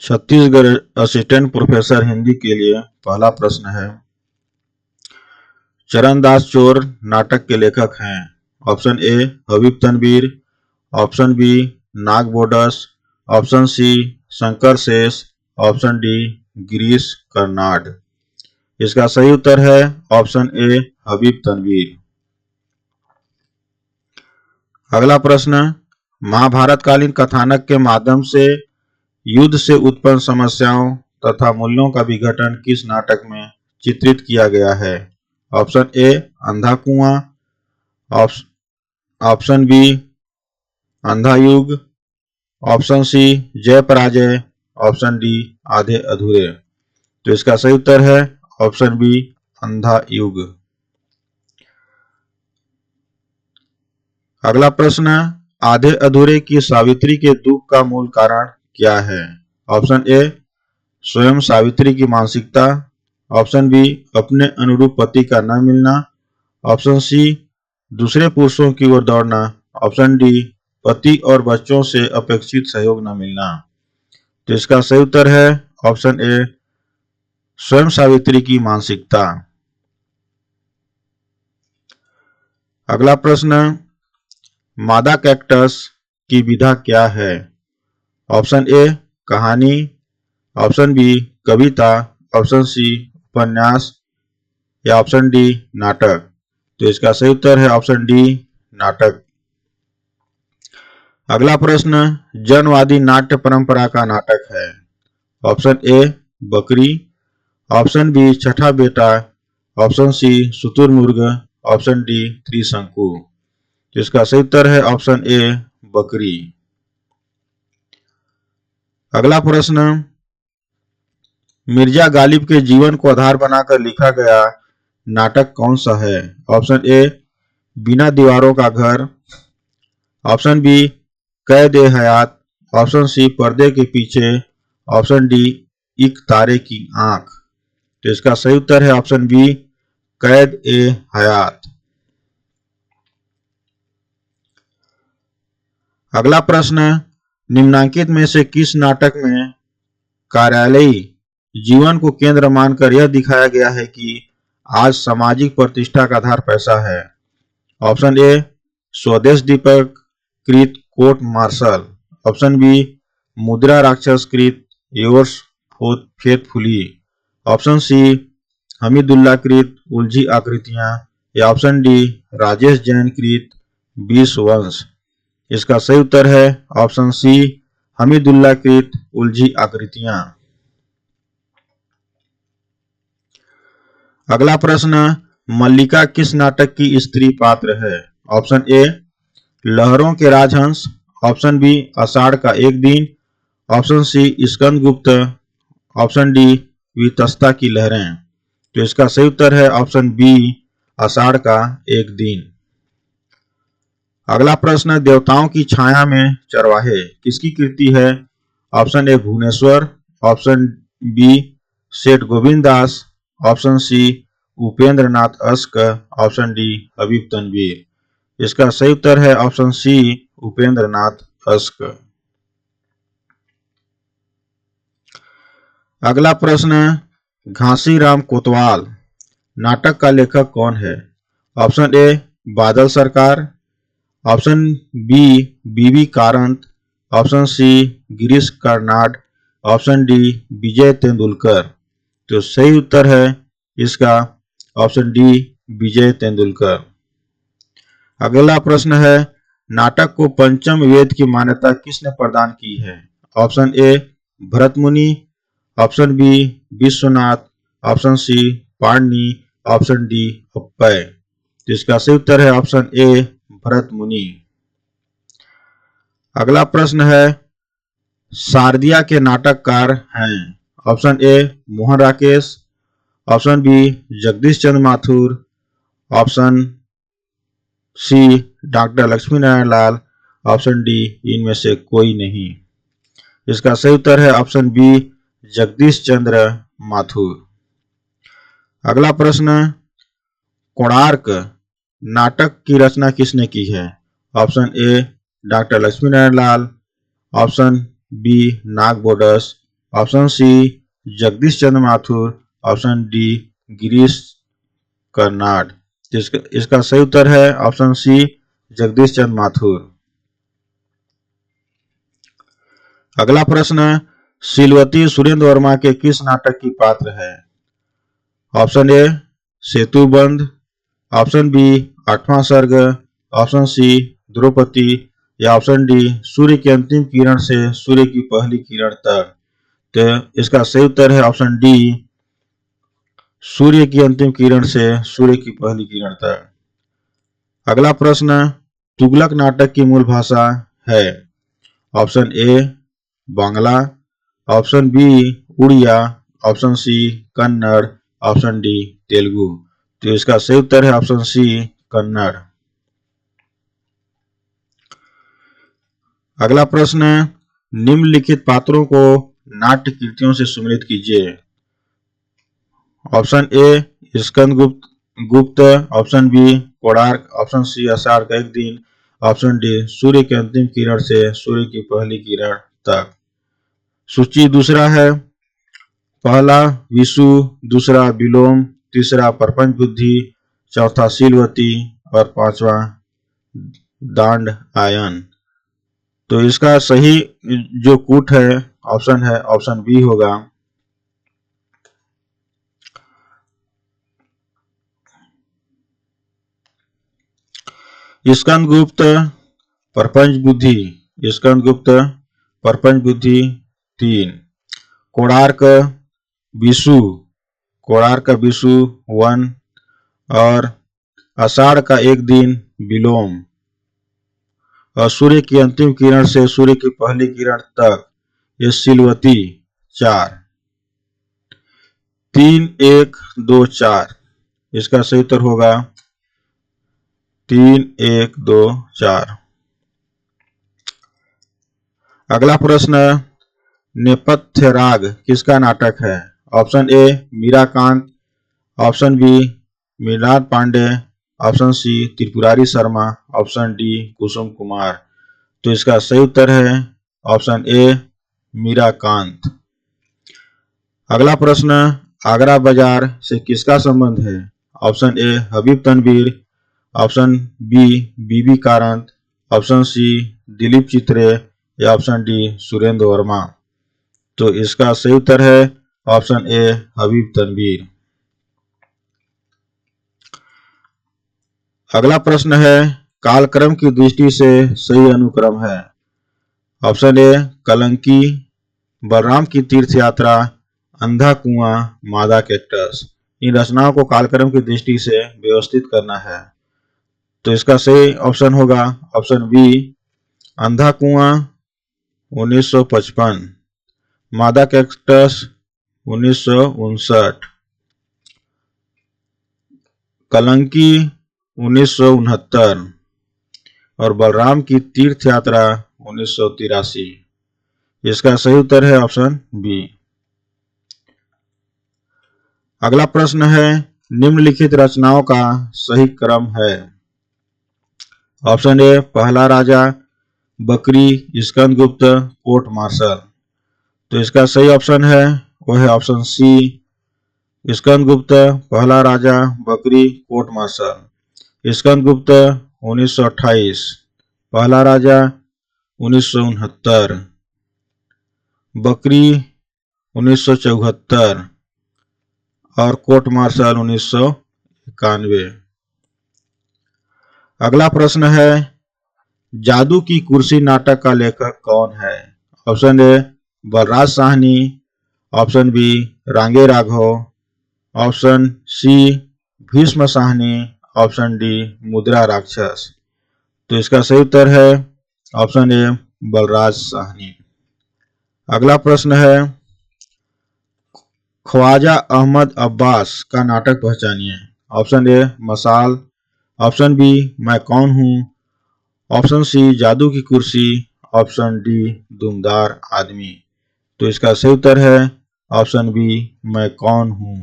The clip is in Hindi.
छत्तीसगढ़ असिस्टेंट प्रोफेसर हिंदी के लिए पहला प्रश्न है। चरणदास चोर नाटक के लेखक हैं। Option A Habib Tanvir, option B Nag Bodas, option C Shankar Shesh, option D Girish Karnad. इसका सही उत्तर है ऑप्शन ए हबीब तनवीर। अगला प्रश्न, महाभारत कालीन कथानक के माध्यम से युद्ध से उत्पन्न समस्याओं तथा मूल्यों का विघटन किस नाटक में चित्रित किया गया है। ऑप्शन ए अंधा कुआं, ऑप्शन बी अंधा युग, ऑप्शन सी जय पराजय, ऑप्शन डी आधे अधूरे। तो इसका सही उत्तर है ऑप्शन बी अंधा युग। अगला प्रश्न, आधे अधूरे की सावित्री के दुख का मूल कारण क्या है। ऑप्शन ए स्वयं सावित्री की मानसिकता, ऑप्शन बी अपने अनुरूप पति का न मिलना, ऑप्शन सी दूसरे पुरुषों की ओर दौड़ना, ऑप्शन डी पति और बच्चों से अपेक्षित सहयोग न मिलना। तो इसका सही उत्तर है ऑप्शन ए स्वयं सावित्री की मानसिकता। अगला प्रश्न, मादा कैक्टस की विधा क्या है। ऑप्शन ए कहानी, ऑप्शन बी कविता, ऑप्शन सी उपन्यास या ऑप्शन डी नाटक। तो इसका सही उत्तर है ऑप्शन डी नाटक। अगला प्रश्न, जनवादी नाट्य परंपरा का नाटक है। ऑप्शन ए बकरी, ऑप्शन बी छठा बेटा, ऑप्शन सी शुतुरमुर्ग, ऑप्शन डी त्रिशंकु। इसका सही उत्तर है ऑप्शन ए बकरी। अगला प्रश्न, मिर्जा गालिब के जीवन को आधार बनाकर लिखा गया नाटक कौन सा है। ऑप्शन ए बिना दीवारों का घर, ऑप्शन बी कैद ए हयात, ऑप्शन सी पर्दे के पीछे, ऑप्शन डी एक तारे की आंख। तो इसका सही उत्तर है ऑप्शन बी कैद ए हयात। अगला प्रश्न, निम्नांकित में से किस नाटक में कार्यालयी जीवन को केंद्र मानकर यह दिखाया गया है कि आज सामाजिक प्रतिष्ठा का आधार पैसा है। ऑप्शन ए स्वदेश दीपक कृत court martial, option B Mudrarakshasa कृत yours faithfully, option C Hamidullah कृत उलझी आकृतियां या ऑप्शन डी राजेश जैन कृत 20 वंश। इसका सही उत्तर है ऑप्शन सी हमीदुल्ला कृत उलझी आकृतियां। अगला प्रश्न, मल्लिका किस नाटक की स्त्री पात्र है। ऑप्शन ए लहरों के राजहंस, ऑप्शन बी आषाढ़ का एक दिन, option C Skandagupta, option D Vitasta की लहरें। तो इसका सही उत्तर है ऑप्शन बी आषाढ़ का एक दिन। अगला प्रश्न, देवताओं की छाया में चरवाहे किसकी कृति है। Option A Bhuvneshwar, option B Seth Govind Das, option C Upendra Nath Ashk, option D Habib Tanvir. इसका सही उत्तर है ऑप्शन सी उपेंद्र नाथ अस्क। अगला प्रश्न, घासीराम कोतवाल नाटक का लेखक कौन है। ऑप्शन ए बादल सरकार, option B B V Karanth, option C Girish Karnad, option D Vijay Tendulkar. तो सही उत्तर है इसका ऑप्शन डी विजय तेंदुलकर। अगला प्रश्न है, नाटक को पंचम वेद की मान्यता किसने प्रदान की है। Option A Bharat Muni, option B Vishwanath, option C Panini, option D Appay. तो इसका सही उत्तर है ऑप्शन ए भरत मुनि। अगला प्रश्न है, शारदिया के नाटककार हैं। Option A Mohan Rakesh, option B Jagdish Chandra Mathur, option C doctor Laxmi Narayan Lal, option D इनमें से कोई नहीं। इसका सही उत्तर है ऑप्शन बी जगदीश चंद्र माथुर। अगला प्रश्न, कोणार्क नाटक की रचना किसने की है। Option A doctor Laxmi Narayan Lal, option B Nag Bodas, option C Jagdish Chandra Mathur, option D Girish Karnad. इसका सही उत्तर है ऑप्शन सी जगदीश चंद्र माथुर। अगला प्रश्न, सीलवती सुरेंद्र वर्मा के किस नाटक की पात्र है? ऑप्शन ए सेतुबंध, ऑप्शन बी आठवां सर्ग, ऑप्शन सी द्रौपदी या ऑप्शन डी सूर्य की अंतिम किरण से सूर्य की पहली किरण तक। तो इसका सही उत्तर है ऑप्शन डी सूर्य की अंतिम किरण से सूर्य की पहली किरण तक। अगला प्रश्न, तुगलक नाटक की मूल भाषा है? Option A Bangla, option B Odia, option C Kannada, option D Telugu. तो इसका सही उत्तर है ऑप्शन सी कन्नड़। अगला प्रश्न, निम्नलिखित पात्रों को नाट्य कृतियों से सुमेलित कीजिए। Option A Skandagupta, option B Konark, option C Ashadh का एक दिन, ऑप्शन डी सूर्य की अंतिम किरण से सूर्य की पहली किरण तक। सूची दूसरा है, पहला विषु, दूसरा विलोम, तीसरा प्रपंच बुद्धि, चौथा सीलवती और पांचवा दांड आयन। तो इसका सही जो कूट है ऑप्शन बी होगा। स्कंदगुप्त प्रपंच बुद्धि, स्कंदगुप्त प्रपंच बुद्धि 3, कोणार्क विषु 1 और आषाढ़ का एक दिन विलोम और सूर्य की अंतिम किरण से सूर्य की पहली किरण तक ये सीलवती 4। 3 1 2 4 इसका सही उत्तर होगा 3 1 2 4। अगला प्रश्न, नेपथ्य राग किसका नाटक है? Option A Meerakant, option B Meenath Pande, option C Tripurari Sharma, option D Kusum Kumar. तो इसका सही उत्तर है ऑप्शन ए मीराकांत। अगला प्रश्न, आगरा बाजार से किसका संबंध है? Option A Habib Tanvir, option B B B Karanth, option C Dilip Chitre या ऑप्शन डी सुरेंद्र वर्मा। तो इसका सही उत्तर है ऑप्शन ए हबीब तनवीर। अगला प्रश्न है, कालक्रम की दृष्टि से सही अनुक्रम है? ऑप्शन ए कलंकी, बलराम की तीर्थ यात्रा, अंधा कुआं, मादा कैक्टस। इन रचनाओं को कालक्रम की दृष्टि से व्यवस्थित करना है। तो इसका सही ऑप्शन होगा ऑप्शन बी अंधा कुआं 1955, मादा कैक्टस 1959, कलंकी 1969 और बलराम की तीर्थ यात्रा 1983। इसका सही उत्तर है ऑप्शन बी। अगला प्रश्न है, निम्नलिखित रचनाओं का सही क्रम है? ऑप्शन ए पहला राजा, बकरी, स्कंदगुप्त, कोर्ट मार्शल। तो इसका सही ऑप्शन है वो है ऑप्शन सी स्कंदगुप्त, पहला राजा, बकरी, कोर्ट मार्शल। स्कंदगुप्त 1928, पहला राजा 1969, बकरी 1974 और कोर्ट मार्शल 1991। अगला प्रश्न है, जादू की कुर्सी नाटक का लेखक कौन है? Option A Balraj Sahni, option B Rangey Raghav, option C Bhisham Sahni, option D Mudra Rakshas. तो इसका सही उत्तर है ऑप्शन ए बलराज साहनी। अगला प्रश्न है, ख्वाजा अहमद अब्बास का नाटक पहचानिए। ऑप्शन ए मसाल, ऑप्शन बी मैं कौन हूं, ऑप्शन सी जादू की कुर्सी, ऑप्शन डी दुमदार आदमी। तो इसका सही उत्तर है ऑप्शन बी मैं कौन हूं।